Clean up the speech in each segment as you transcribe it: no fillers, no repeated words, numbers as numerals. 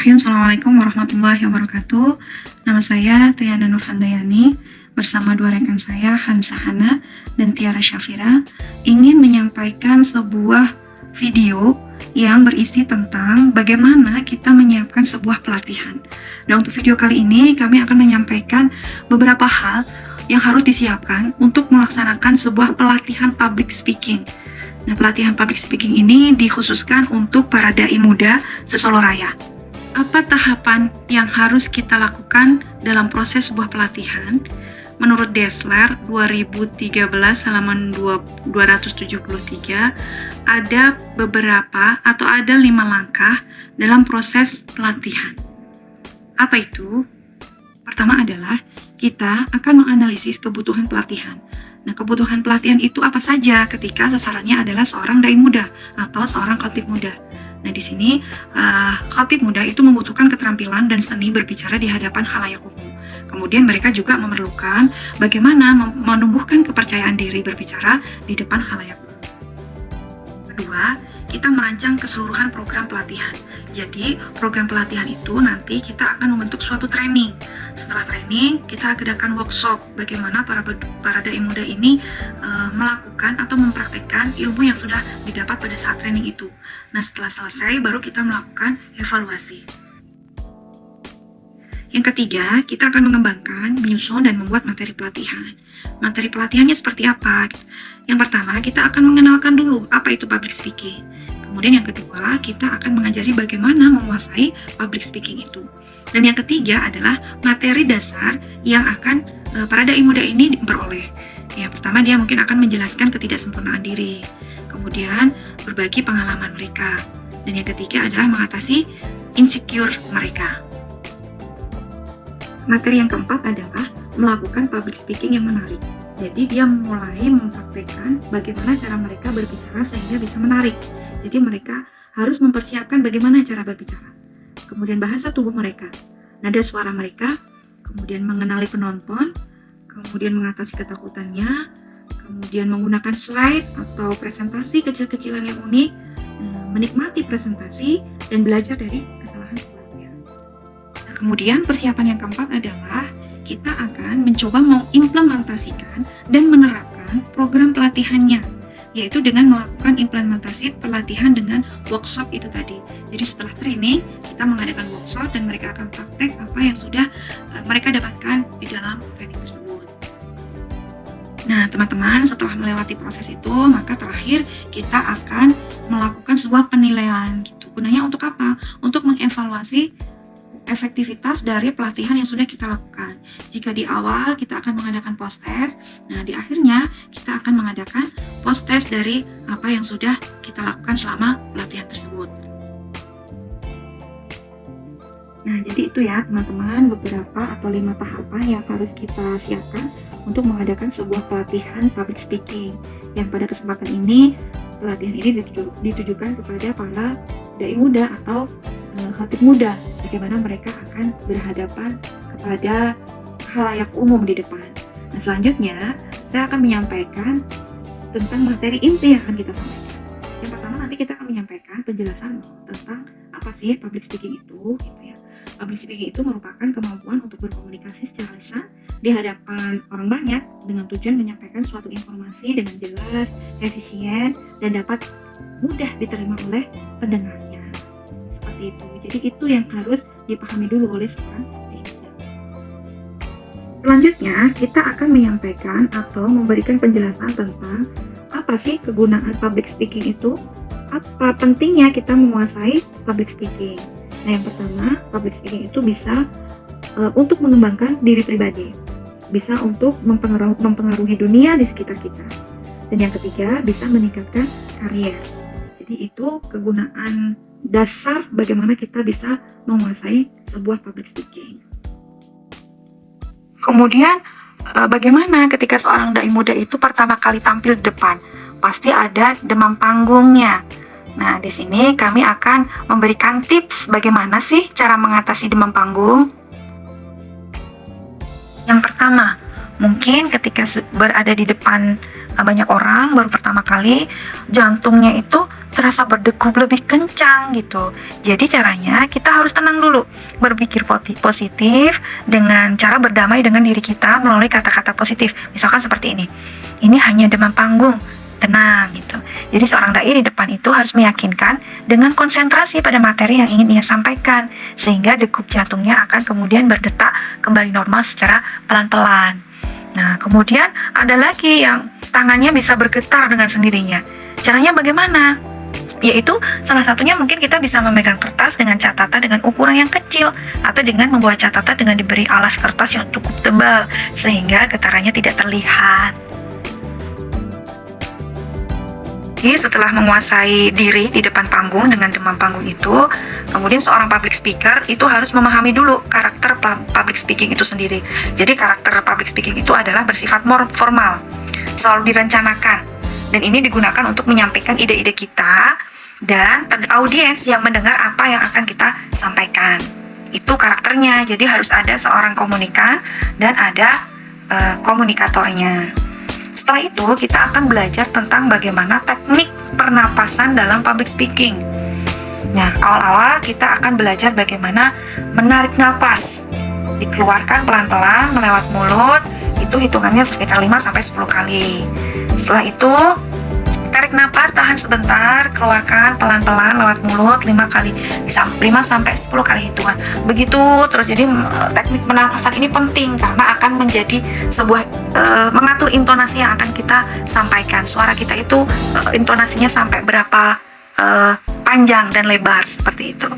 Bismillahirrahmanirrahim. Assalamualaikum warahmatullahi wabarakatuh. Nama saya Triana Nurhandayani bersama dua rekan saya, Hansa Hana dan Tiara Syafira, ingin menyampaikan sebuah video yang berisi tentang bagaimana kita menyiapkan sebuah pelatihan. Dan untuk video kali ini kami akan menyampaikan beberapa hal yang harus disiapkan untuk melaksanakan sebuah pelatihan public speaking. Nah, pelatihan public speaking ini dikhususkan untuk para dai muda se-Solo Raya. Apa tahapan yang harus kita lakukan dalam proses sebuah pelatihan? Menurut Desler 2013 halaman 273, ada beberapa atau ada 5 langkah dalam proses pelatihan. Apa itu? Pertama adalah kita akan menganalisis kebutuhan pelatihan. Nah, kebutuhan pelatihan itu apa saja ketika sasarannya adalah seorang dai muda atau seorang khatib muda. Nah, di sini khatib muda itu membutuhkan keterampilan dan seni berbicara di hadapan khalayak umum. Kemudian mereka juga memerlukan bagaimana menumbuhkan kepercayaan diri berbicara di depan khalayak umum. Kedua, kita merancang keseluruhan program pelatihan. Jadi, program pelatihan itu nanti kita akan membentuk suatu training. Setelah training, kita adakan workshop bagaimana para dai muda ini melakukan atau mempraktekkan ilmu yang sudah didapat pada saat training itu. Nah, setelah selesai, baru kita melakukan evaluasi. Yang ketiga, kita akan mengembangkan, menyusun, dan membuat materi pelatihan. Materi pelatihannya seperti apa? Yang pertama, kita akan mengenalkan dulu apa itu public speaking. Kemudian yang kedua, kita akan mengajari bagaimana menguasai public speaking itu. Dan yang ketiga adalah materi dasar yang akan para dai muda ini memperoleh. Yang pertama, dia mungkin akan menjelaskan ketidaksempurnaan diri. Kemudian, berbagi pengalaman mereka. Dan yang ketiga adalah mengatasi insecure mereka. Materi yang keempat adalah melakukan public speaking yang menarik. Jadi dia mulai mempraktekkan bagaimana cara mereka berbicara sehingga bisa menarik. Jadi mereka harus mempersiapkan bagaimana cara berbicara. Kemudian bahasa tubuh mereka, nada suara mereka, kemudian mengenali penonton, kemudian mengatasi ketakutannya, kemudian menggunakan slide atau presentasi kecil-kecilan yang unik, menikmati presentasi, dan belajar dari kesalahan sebelumnya. Nah, kemudian persiapan yang keempat adalah kita akan mencoba mengimplementasikan dan menerapkan program pelatihannya, yaitu dengan melakukan implementasi pelatihan dengan workshop itu tadi. Jadi setelah training, kita mengadakan workshop dan mereka akan praktek apa yang sudah mereka dapatkan di dalam training tersebut. Nah, teman-teman, setelah melewati proses itu, maka terakhir kita akan melakukan sebuah penilaian gitu. Gunanya untuk apa? Untuk mengevaluasi efektivitas dari pelatihan yang sudah kita lakukan. Jika di awal kita akan mengadakan post test, nah di akhirnya kita akan mengadakan post test dari apa yang sudah kita lakukan selama pelatihan tersebut. Nah, jadi itu ya teman-teman, beberapa atau 5 tahapan yang harus kita siapkan untuk mengadakan sebuah pelatihan public speaking. Yang pada kesempatan ini, pelatihan ini ditujukan kepada para dai muda atau khatib muda, bagaimana mereka akan berhadapan kepada khalayak umum di depan. Nah, selanjutnya saya akan menyampaikan tentang materi inti yang akan kita sampaikan. Yang pertama, nanti kita akan menyampaikan penjelasan tentang apa sih public speaking itu, gitu ya. Public speaking itu merupakan kemampuan untuk berkomunikasi secara lisan di hadapan orang banyak dengan tujuan menyampaikan suatu informasi dengan jelas, efisien, dan dapat mudah diterima oleh pendengarnya. Seperti itu. Jadi itu yang harus dipahami dulu oleh seorang dai muda. Selanjutnya, kita akan menyampaikan atau memberikan penjelasan tentang apa sih kegunaan public speaking itu, apa pentingnya kita menguasai public speaking. Nah, yang pertama, public speaking itu bisa untuk mengembangkan diri pribadi, bisa untuk mempengaruhi dunia di sekitar kita. Dan yang ketiga, bisa meningkatkan karier. Jadi itu kegunaan dasar bagaimana kita bisa menguasai sebuah public speaking. Kemudian bagaimana ketika seorang dai muda itu pertama kali tampil di depan? Pasti ada demam panggungnya. Nah, di sini kami akan memberikan tips bagaimana sih cara mengatasi demam panggung. Yang pertama, mungkin ketika berada di depan banyak orang baru pertama kali jantungnya itu terasa berdegup lebih kencang gitu. Jadi caranya kita harus tenang dulu, berpikir positif dengan cara berdamai dengan diri kita melalui kata-kata positif. Misalkan seperti ini hanya demam panggung, tenang gitu. Jadi seorang dai di depan itu harus meyakinkan dengan konsentrasi pada materi yang ingin ia sampaikan, sehingga degup jantungnya akan kemudian berdetak kembali normal secara pelan-pelan. Nah, kemudian ada lagi yang tangannya bisa bergetar dengan sendirinya. Caranya bagaimana? Yaitu salah satunya mungkin kita bisa memegang kertas dengan catatan dengan ukuran yang kecil, atau dengan membuat catatan dengan diberi alas kertas yang cukup tebal sehingga getarannya tidak terlihat. Jadi setelah menguasai diri di depan panggung dengan demam panggung itu, kemudian seorang public speaker itu harus memahami dulu karakter public speaking itu sendiri. Jadi karakter public speaking itu adalah bersifat formal, selalu direncanakan, dan ini digunakan untuk menyampaikan ide-ide kita dan audiens yang mendengar apa yang akan kita sampaikan. Itu karakternya. Jadi harus ada seorang komunikan dan ada komunikatornya. Setelah itu kita akan belajar tentang bagaimana teknik pernapasan dalam public speaking. Nah, awal-awal kita akan belajar bagaimana menarik napas. Dikeluarkan pelan-pelan melewat mulut, itu hitungannya sekitar 5-10 kali. Setelah itu, tarik napas, tahan sebentar, keluarkan pelan-pelan lewat mulut 5 kali, 5-10 kali hitungan. Begitu terus. Jadi teknik pernapasan ini penting karena akan menjadi sebuah mengatur intonasi yang akan kita sampaikan. Suara kita itu intonasinya sampai berapa panjang dan lebar seperti itu.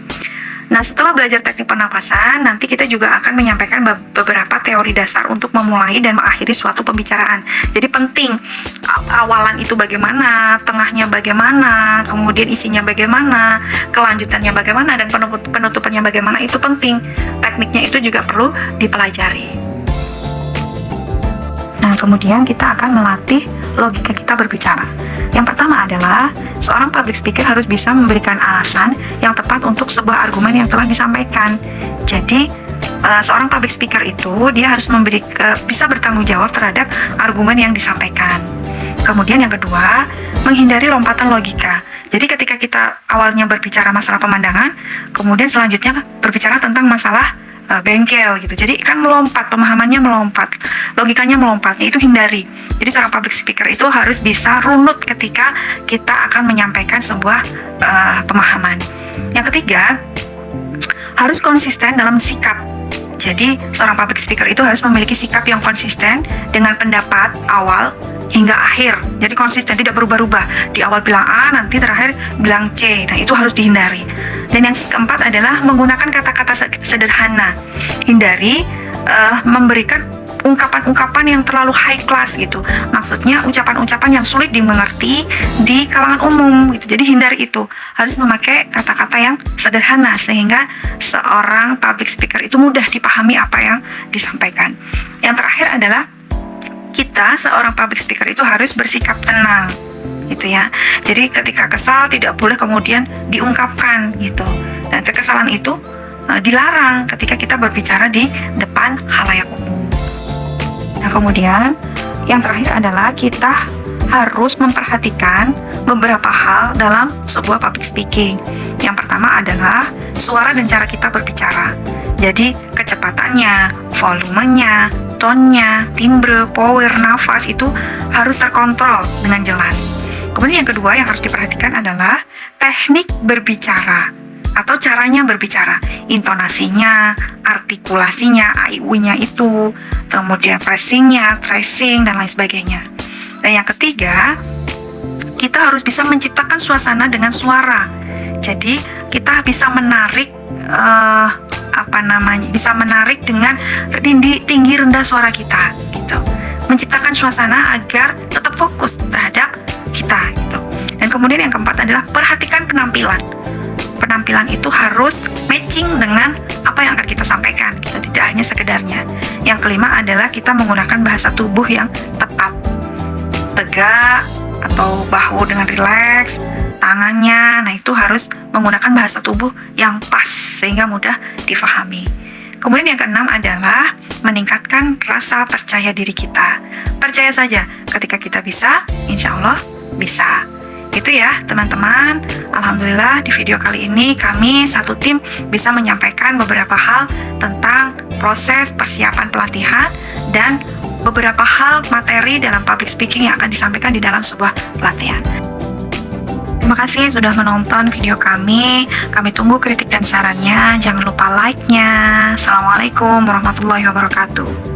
Nah, setelah belajar teknik pernapasan, nanti kita juga akan menyampaikan beberapa teori dasar untuk memulai dan mengakhiri suatu pembicaraan. Jadi penting, awalan itu bagaimana, tengahnya bagaimana, kemudian isinya bagaimana, kelanjutannya bagaimana, dan penutupannya bagaimana, itu penting. Tekniknya itu juga perlu dipelajari. Nah, kemudian kita akan melatih logika kita berbicara. Yang pertama adalah seorang public speaker harus bisa memberikan alasan yang tepat untuk sebuah argumen yang telah disampaikan. Jadi seorang public speaker itu dia harus bisa bertanggung jawab terhadap argumen yang disampaikan. Kemudian yang kedua, menghindari lompatan logika. Jadi ketika kita awalnya berbicara masalah pemandangan, kemudian selanjutnya berbicara tentang masalah bengkel gitu. Jadi kan melompat, pemahamannya melompat, logikanya melompat. Itu hindari. Jadi seorang public speaker itu harus bisa runut ketika kita akan menyampaikan sebuah pemahaman. Yang ketiga, harus konsisten dalam sikap. Jadi seorang public speaker itu harus memiliki sikap yang konsisten dengan pendapat awal hingga akhir. Jadi konsisten, tidak berubah-ubah. Di awal bilang A, nanti terakhir bilang C. Nah, itu harus dihindari. Dan yang keempat adalah menggunakan kata-kata sederhana. Hindari memberikan ungkapan-ungkapan yang terlalu high class gitu. Maksudnya ucapan-ucapan yang sulit dimengerti di kalangan umum gitu. Jadi hindari itu. Harus memakai kata-kata yang sederhana sehingga seorang public speaker itu mudah dipahami apa yang disampaikan. Yang terakhir adalah kita seorang public speaker itu harus bersikap tenang gitu ya. Jadi ketika kesal tidak boleh kemudian diungkapkan gitu. Dan kekesalan itu dilarang ketika kita berbicara di depan halayak umum. Nah, kemudian yang terakhir adalah kita harus memperhatikan beberapa hal dalam sebuah public speaking. Yang pertama adalah suara dan cara kita berbicara. Jadi kecepatannya, volumenya, tonnya, timbre, power, nafas itu harus terkontrol dengan jelas. Kemudian yang kedua yang harus diperhatikan adalah teknik berbicara atau caranya berbicara, intonasinya, artikulasinya, AIU-nya itu, kemudian phrasing-nya, tracing, dan lain sebagainya. Dan yang ketiga, kita harus bisa menciptakan suasana dengan suara. Jadi kita bisa menarik bisa menarik dengan tinggi rendah suara kita gitu. Menciptakan suasana agar tetap fokus terhadap kita gitu. Dan kemudian yang keempat adalah perhatikan penampilan. Penampilan itu harus matching dengan apa yang akan kita sampaikan gitu, tidak hanya sekedarnya. Yang kelima adalah kita menggunakan bahasa tubuh yang tepat, tegak atau bahu dengan rileks, tangannya, nah itu harus menggunakan bahasa tubuh yang pas sehingga mudah difahami. Kemudian yang keenam adalah meningkatkan rasa percaya diri kita. Percaya saja, ketika kita bisa, insya Allah bisa. Itu ya teman-teman. Alhamdulillah di video kali ini kami satu tim bisa menyampaikan beberapa hal tentang proses persiapan pelatihan dan beberapa hal materi dalam public speaking yang akan disampaikan di dalam sebuah pelatihan. Terima kasih sudah menonton video kami. Kami tunggu kritik dan sarannya. Jangan lupa like-nya. Assalamualaikum warahmatullahi wabarakatuh.